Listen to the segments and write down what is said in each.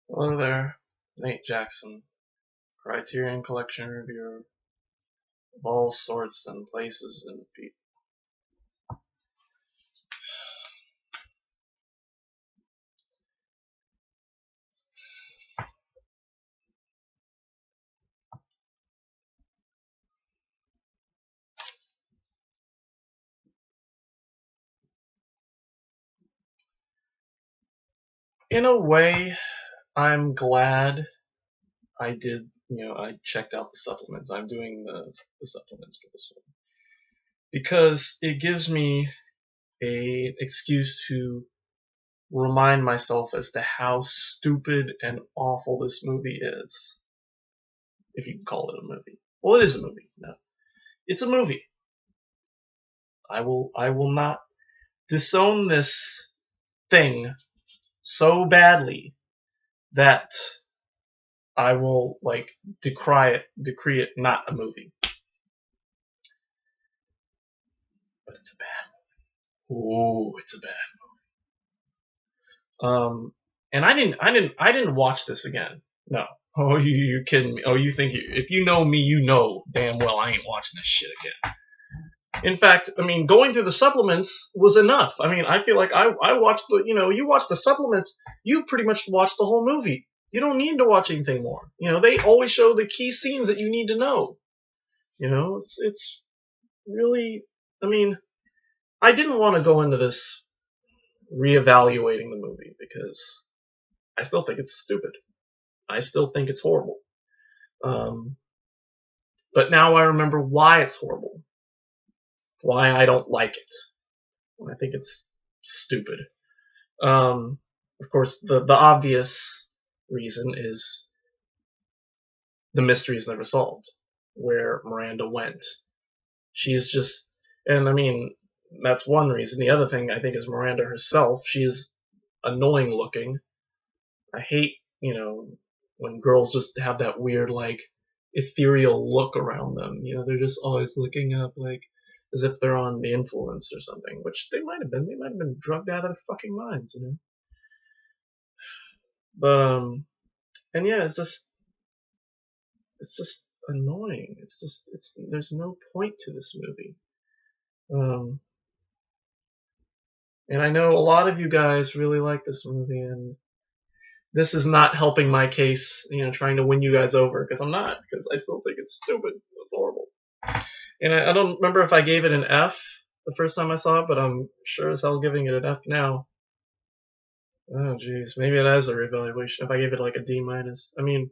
Hello there, Nate Jackson, Criterion Collection Reviewer of all sorts and places and people. In a way, I'm glad I did, I checked out the supplements. I'm doing the supplements for this one. Because it gives me an excuse to remind myself as to how stupid and awful this movie is. If you can call it a movie. Well, it is a movie. No. It's a movie. I will not disown this thing so badly that I will decree it not a movie. But it's a bad movie. Ooh, it's a bad movie. And I didn't watch this again. No. Oh, you're kidding me. Oh, you think if you know me, you know damn well I ain't watching this shit again. In fact, I mean, going through the supplements was enough. I mean, I feel like I watched you watch the supplements, you've pretty much watched the whole movie. You don't need to watch anything more. They always show the key scenes that you need to know. It's really, I mean, I didn't want to go into this reevaluating the movie because I still think it's stupid. I still think it's horrible. But now I remember why it's horrible. Why I don't like it. I think it's stupid. Of course, the obvious reason is the mystery is never solved. Where Miranda went. She's just, and I mean, that's one reason. The other thing I think is Miranda herself. She's annoying looking. I hate, when girls just have that weird, ethereal look around them. They're just always looking up, as if they're on the influence or something, which they might have been. They might have been drugged out of their fucking minds, But, and yeah, it's just annoying. There's no point to this movie. And I know a lot of you guys really like this movie, and this is not helping my case, trying to win you guys over, because I'm not, because I still think it's stupid. It's horrible. And I don't remember if I gave it an F the first time I saw it, but I'm sure as hell giving it an F now. Oh, jeez. Maybe it has a reevaluation. If I gave it a D minus. I mean,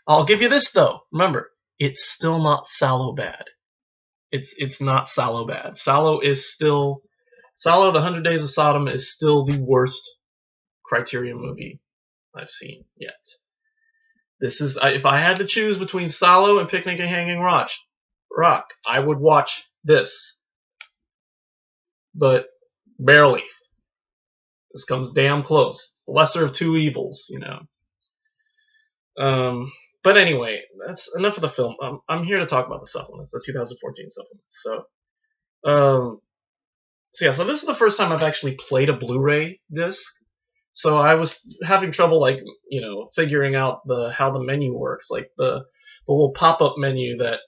I'll give you this, though. Remember, it's still not Sallow bad. It's not Sallow bad. Sallow, The 100 Days of Sodom is still the worst Criterion movie I've seen yet. This is, if I had to choose between Sallow and Picnic and Hanging Rock, I would watch this. But barely. This comes damn close. It's the lesser of two evils, But anyway, that's enough of the film. I'm here to talk about the supplements, the 2014 supplements. So this is the first time I've actually played a Blu-ray disc. So I was having trouble, figuring out how the menu works, the little pop-up menu that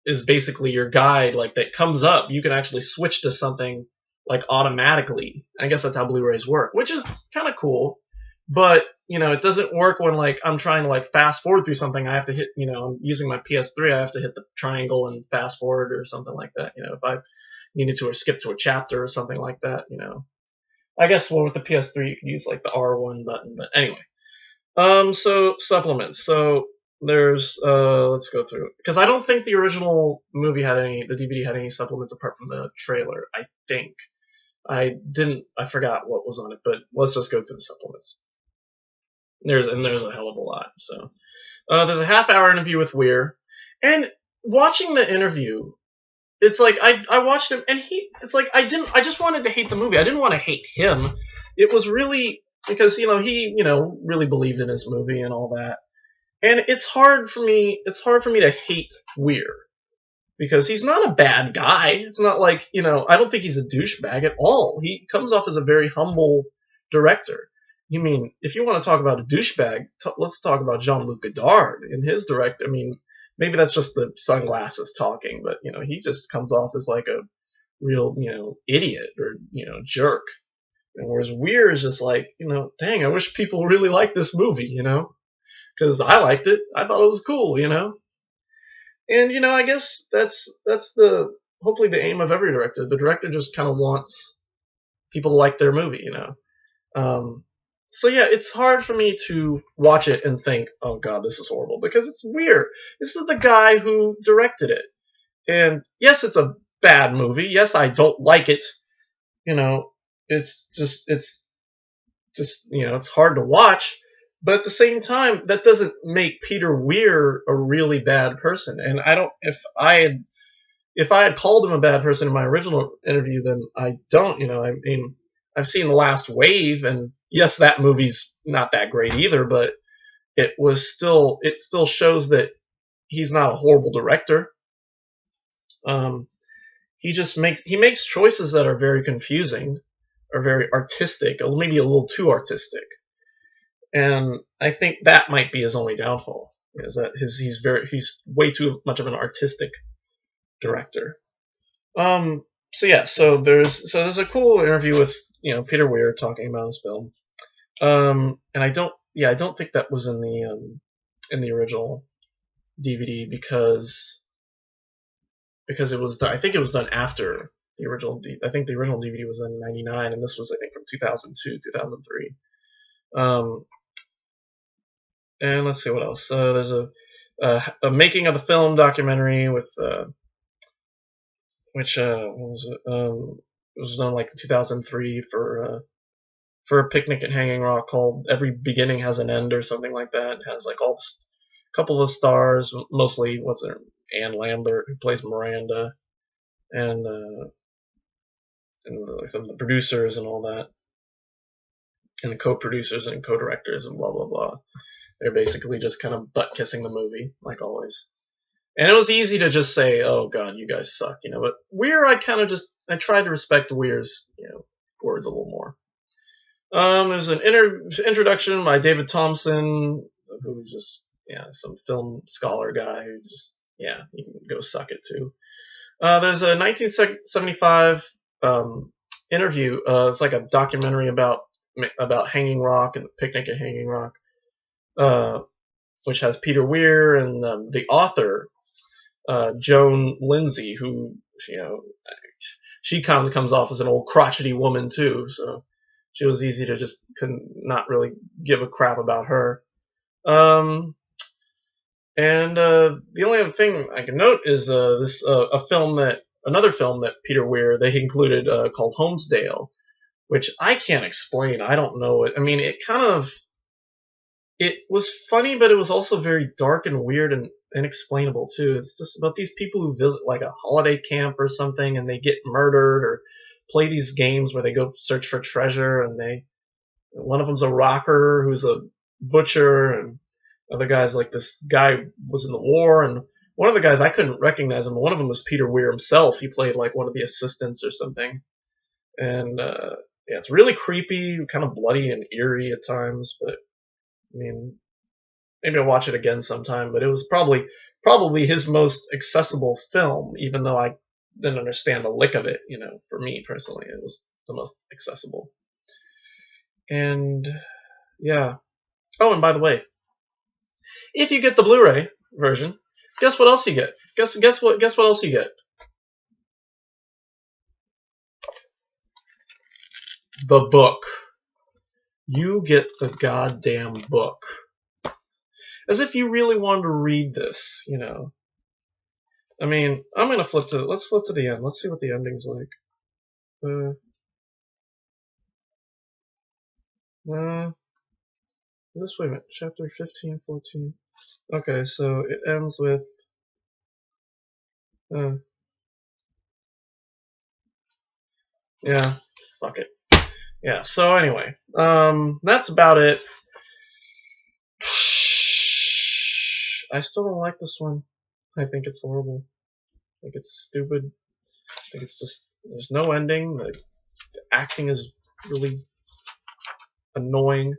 is basically your guide, that comes up. You can actually switch to something automatically. I guess that's how Blu-rays work, which is kind of cool. But it doesn't work when I'm trying to fast forward through something. I have to hit, I'm using my PS3. I have to hit the triangle and fast forward or something like that. If I needed to, or skip to a chapter or something like that. I guess with the PS3 you can use the R1 button. But anyway, so supplements. So there's let's go through it, because I don't think the original movie the DVD had any supplements apart from the trailer. I think I forgot what was on it, but let's just go through the supplements. There's a hell of a lot. So there's a half-hour interview with Weir, and watching the interview, it's like I watched him, and it's like I just wanted to hate the movie. I didn't want to hate him. It was really because he really believed in his movie and all that. And it's hard for me to hate Weir because he's not a bad guy. It's not like, I don't think he's a douchebag at all. He comes off as a very humble director. You mean, if you want to talk about a douchebag, let's talk about Jean-Luc Godard and his direct. I mean, maybe that's just the sunglasses talking, but he just comes off as like a real, idiot or jerk. And whereas Weir is just like, dang, I wish people really liked this movie, because I liked it. I thought it was cool, And I guess that's the hopefully the aim of every director. The director just kind of wants people to like their movie, So yeah, it's hard for me to watch it and think, oh god, this is horrible, because it's Weir. This is the guy who directed it, and yes, it's a bad movie. Yes, I don't like it. It's just it's hard to watch. But at the same time, that doesn't make Peter Weir a really bad person. And I don't. If I had called him a bad person in my original interview, then I don't. I mean, I've seen The Last Wave, and yes, that movie's not that great either. But it still shows that he's not a horrible director. He makes choices that are very confusing, or very artistic, or maybe a little too artistic. And I think that might be his only downfall, is that he's way too much of an artistic director. So there's a cool interview with Peter Weir talking about his film. And I don't think that was in the original DVD because it was done. I think it was done after the original. I think the original DVD was in '99, and this was, I think, from 2002, 2003. And let's see what else. There's a making of the film documentary with which what was it? It was done like in 2003 for a picnic at Hanging Rock called "Every Beginning Has an End" or something like that. It has like a couple of stars, mostly what's her Anne Lambert, who plays Miranda, and some of the producers and all that, and the co-producers and co-directors and blah blah blah. They're basically just kind of butt kissing the movie, like always. And it was easy to just say, "Oh God, you guys suck," But Weir, I tried to respect Weir's, words a little more. There's an introduction by David Thompson, who's just some film scholar guy who just you can go suck it too. There's a 1975 interview. It's like a documentary about Hanging Rock and the picnic at Hanging Rock. Which has Peter Weir and the author, Joan Lindsay, who, she kind of comes off as an old crotchety woman too, so she was easy to just not really give a crap about her. And the only other thing I can note is another film that Peter Weir, they included called Homesdale, which I can't explain. I don't know it. I mean, it was funny, but it was also very dark and weird and inexplainable too. It's just about these people who visit like a holiday camp or something, and they get murdered or play these games where they go search for treasure, and one of them's a rocker who's a butcher, and other guys, like this guy was in the war, and one of the guys I couldn't recognize him. One of them was Peter Weir himself. He played like one of the assistants or something, and it's really creepy, kind of bloody and eerie at times, but. I mean, maybe I'll watch it again sometime, but it was probably his most accessible film, even though I didn't understand a lick of it, for me personally. It was the most accessible. And, yeah. Oh, and by the way, if you get the Blu-ray version, guess what else you get? Guess what else you get? The book. You get the goddamn book. As if you really wanted to read this, I mean, let's flip to the end. Let's see what the ending's like. Wait a minute, chapter 15, 14. Okay, so it ends with, Yeah, fuck it. Yeah, so anyway, that's about it. I still don't like this one. I think it's horrible. I think it's stupid. I think it's just, there's no ending. The acting is really annoying.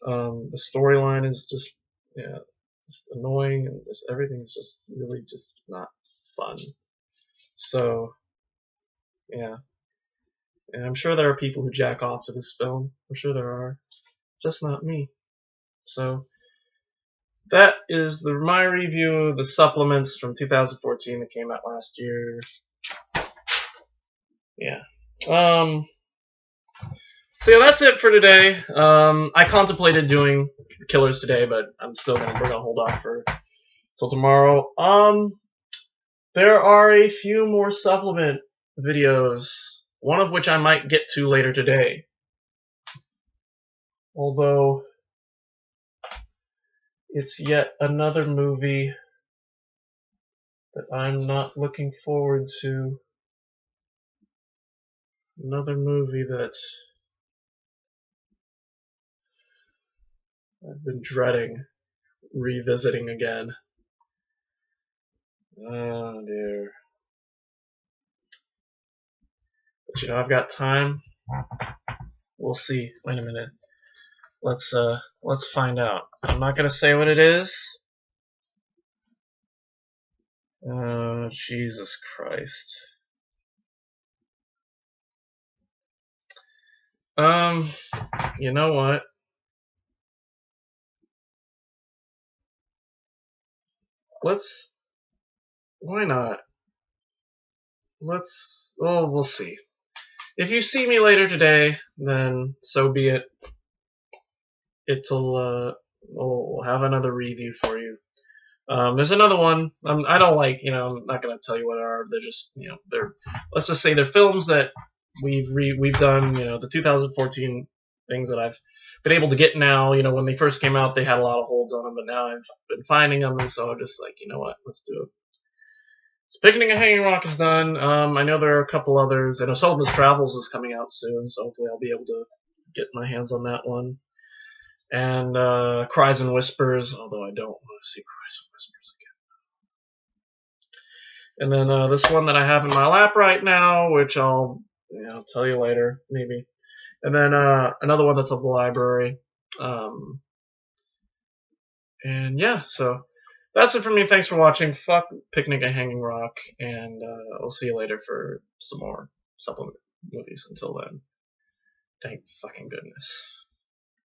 The storyline is just, yeah, just annoying, and just everything is just really just not fun. So, yeah. And I'm sure there are people who jack off to this film. I'm sure there are. Just not me. So, that is my review of the supplements from 2014 that came out last year. Yeah. So yeah, that's it for today. I contemplated doing Killers today, but we're gonna hold off till tomorrow. There are a few more supplement videos, one of which I might get to later today. Although it's yet another movie that I'm not looking forward to. Another movie that I've been dreading revisiting again. Oh dear. But I've got time. We'll see. Wait a minute. Let's find out. I'm not gonna say what it is. Jesus Christ. You know what? Why not? We'll see. If you see me later today, then so be it. We'll have another review for you. There's another one. I don't like, I'm not gonna tell you what they are. They're just, let's just say they're films that we've done, the 2014 things that I've been able to get now. When they first came out, they had a lot of holds on them, but now I've been finding them, and so I'm just like, you know what, let's do it. So Picnic at Hanging Rock is done. I know there are a couple others. I know Sullivan's Travels is coming out soon, so hopefully I'll be able to get my hands on that one. And Cries and Whispers, although I don't want to see Cries and Whispers again. And then this one that I have in my lap right now, which I'll tell you later, maybe. And then another one that's of the library. And yeah, so that's it for me. Thanks for watching. Fuck Picnic at Hanging Rock, and I'll see you later for some more supplement movies. Until then, thank fucking goodness.